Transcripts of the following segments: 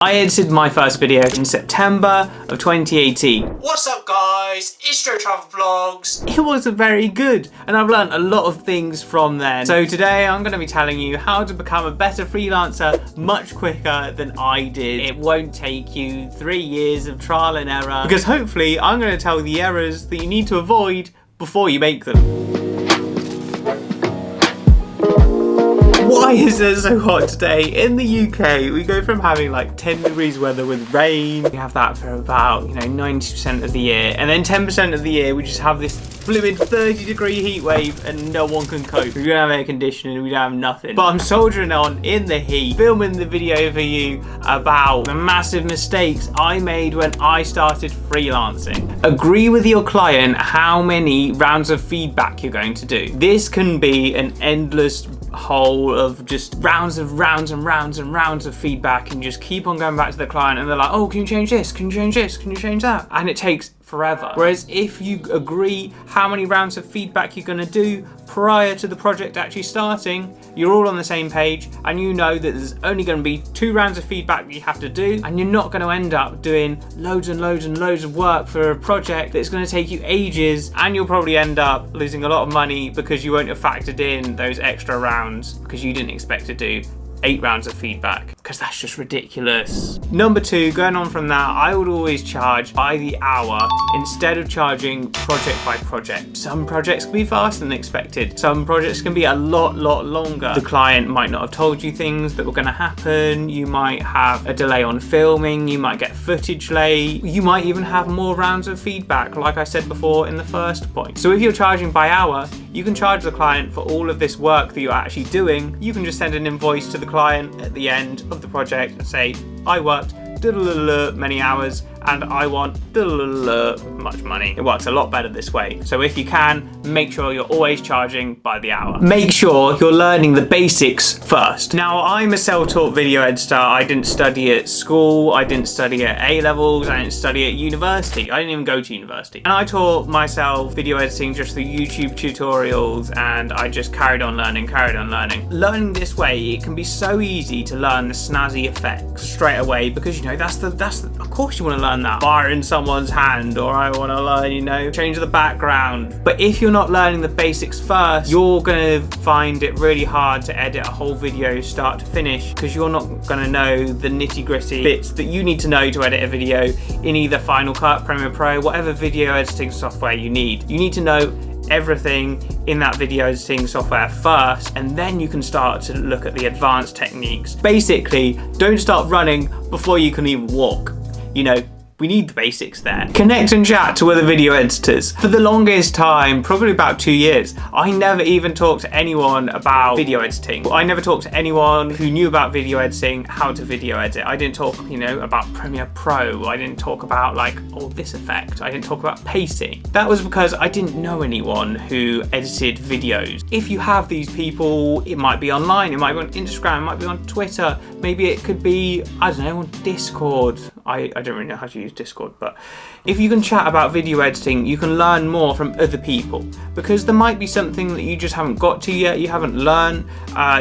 I edited my first video in September of 2018. What's up guys, it's Joe Travel Vlogs. It wasn't very good and I've learned a lot of things from then. So today I'm going to be telling you how to become a better freelancer much quicker than I did. It won't take you 3 years of trial and error because hopefully I'm going to tell you the errors that you need to avoid before you make them. Why is it so hot today? In the UK, we go from having like 10 degrees weather with rain. We have that for about, 90% of the year. And then 10% of the year, we just have this fluid 30-degree heat wave and no one can cope. We don't have air conditioning, we don't have nothing. But I'm soldiering on in the heat, filming the video for you about the massive mistakes I made when I started freelancing. Agree with your client how many rounds of feedback you're going to do. This can be an endless hole of just rounds of feedback, and just keep on going back to the client and they're like, oh, can you change this? Can you change this? Can you change that? And it takes forever. Whereas if you agree how many rounds of feedback you're going to do prior to the project actually starting, you're all on the same page and you know that there's only going to be 2 rounds of feedback that you have to do, and you're not going to end up doing loads of work for a project that's going to take you ages, and you'll probably end up losing a lot of money because you won't have factored in those extra rounds because you didn't expect to do 8 rounds of feedback, because that's just ridiculous. Number 2, going on from that, I would always charge by the hour instead of charging project by project. Some projects can be faster than expected. Some projects can be a lot longer. The client might not have told you things that were going to happen. You might have a delay on filming. You might get footage late. You might even have more rounds of feedback, like I said before in the first point. So if you're charging by hour, you can charge the client for all of this work that you're actually doing. You can just send an invoice to the client at the end of the project and say, I worked many hours and I want much money. It works a lot better this way. So if you can, make sure you're always charging by the hour. Make sure you're learning the basics first. Now, I'm a self-taught video editor. I didn't study at school. I didn't study at A-levels. I didn't study at university. I didn't even go to university. And I taught myself video editing just through YouTube tutorials, and I just carried on learning. Learning this way, it can be so easy to learn the snazzy effects straight away, because that's of course you want to learn that fire in someone's hand, or I want to learn, change the background. But if you're not learning the basics first, you're going to find it really hard to edit a whole video start to finish, because you're not going to know the nitty-gritty bits that you need to know to edit a video in either Final Cut, Premiere Pro, whatever video editing software you need. You need to know everything in that video editing software first, and then you can start to look at the advanced techniques. Basically, don't start running before you can even walk. We need the basics there. Connect and chat to other video editors. For the longest time, probably about 2 years, I never even talked to anyone about video editing. I never talked to anyone who knew about video editing, how to video edit. I didn't talk, about Premiere Pro. I didn't talk about this effect. I didn't talk about pacing. That was because I didn't know anyone who edited videos. If you have these people, it might be online, it might be on Instagram, it might be on Twitter, maybe it could be, on Discord. I don't really know how to use Discord, but if you can chat about video editing, you can learn more from other people, because there might be something that you just haven't got to yet, you haven't learned,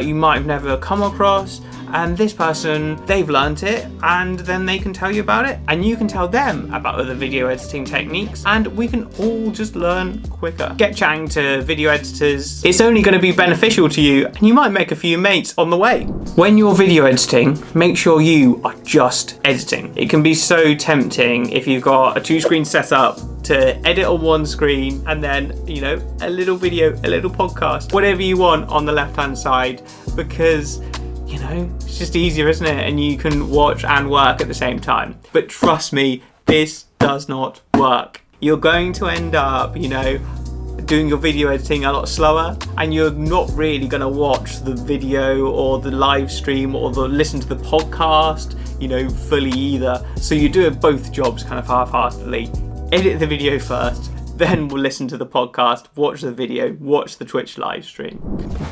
you might have never come across, and this person, they've learned it, and then they can tell you about it, and you can tell them about other video editing techniques, and we can all just learn quicker. Get chatting to video editors. It's only going to be beneficial to you, and you might make a few mates on the way. When you're video editing, make sure you are just editing. It can be so tempting if you've got a 2-screen setup to edit on one screen and then, a little video, a little podcast, whatever you want on the left-hand side, because it's just easier, isn't it? And you can watch and work at the same time. But trust me, this does not work. You're going to end up, doing your video editing a lot slower, and you're not really going to watch the video or the live stream or listen to the podcast, fully either. So you're doing both jobs kind of half-heartedly. Edit the video first, then we'll listen to the podcast, watch the video, watch the Twitch live stream.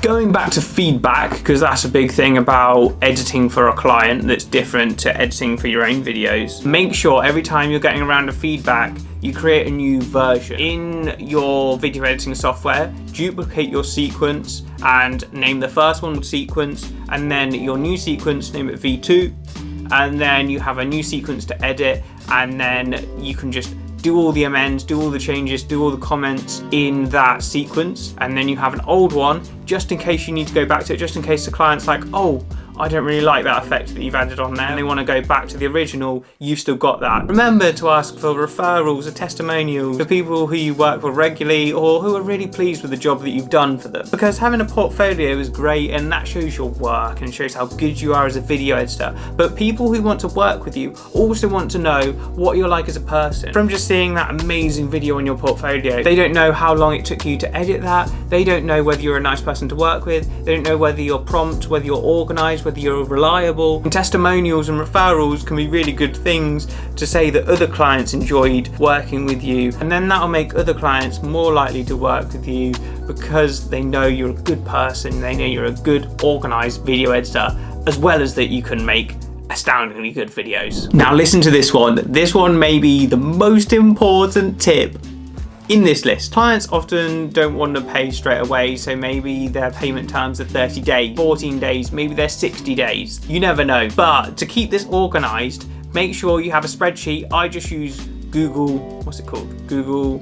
Going back to feedback, because that's a big thing about editing for a client that's different to editing for your own videos. Make sure every time you're getting a round of feedback, you create a new version. In your video editing software, duplicate your sequence and name the first one sequence, and then your new sequence, name it V2, and then you have a new sequence to edit, and then you can just do all the amends, do all the changes, do all the comments in that sequence, and then you have an old one just in case you need to go back to it, just in case the client's like, oh, I don't really like that effect that you've added on there, and they want to go back to the original, you've still got that. Remember to ask for referrals or testimonials for people who you work with regularly or who are really pleased with the job that you've done for them. Because having a portfolio is great and that shows your work and shows how good you are as a video editor. But people who want to work with you also want to know what you're like as a person. From just seeing that amazing video on your portfolio, they don't know how long it took you to edit that, they don't know whether you're a nice person to work with, they don't know whether you're prompt, whether you're organised, whether you're reliable. And testimonials and referrals can be really good things to say that other clients enjoyed working with you, and then that'll make other clients more likely to work with you because they know you're a good person, they know you're a good organised video editor, as well as that you can make astoundingly good videos. Now listen to this one. This one may be the most important tip in this list. Clients often don't want to pay straight away, so maybe their payment terms are 30 days, 14 days, maybe they're 60 days. You never know. But to keep this organized, make sure you have a spreadsheet. I just use Google, what's it called? Google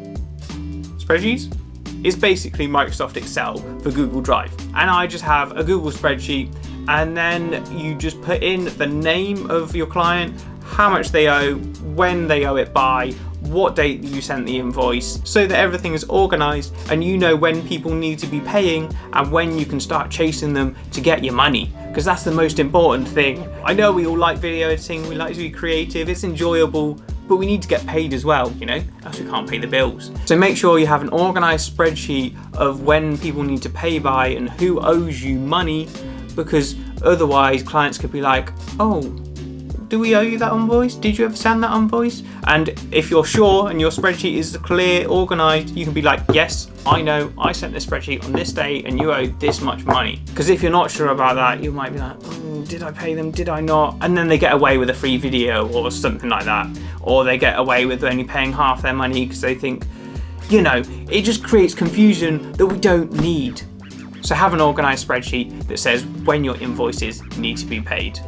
Spreadsheets? It's basically Microsoft Excel for Google Drive. And I just have a Google spreadsheet, and then you just put in the name of your client, how much they owe, when they owe it by, what date you sent the invoice, so that everything is organized and you know when people need to be paying and when you can start chasing them to get your money, because that's the most important thing. I know we all like video editing, we like to be creative, it's enjoyable, but we need to get paid as well, you know, else we can't pay the bills. So make sure you have an organized spreadsheet of when people need to pay by and who owes you money, because otherwise clients could be like, oh, do we owe you that invoice? Did you ever send that invoice? And if you're sure and your spreadsheet is clear, organized, you can be like, yes, I know, I sent this spreadsheet on this day and you owe this much money. Because if you're not sure about that, you might be like, oh, did I pay them? Did I not? And then they get away with a free video or something like that. Or they get away with only paying half their money because they think, you know, it just creates confusion that we don't need. So have an organised spreadsheet that says when your invoices need to be paid.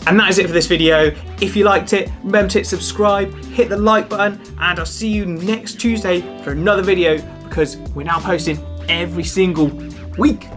And that is it for this video. If you liked it, remember to hit subscribe, hit the like button, and I'll see you next Tuesday for another video, because we're now posting every single week.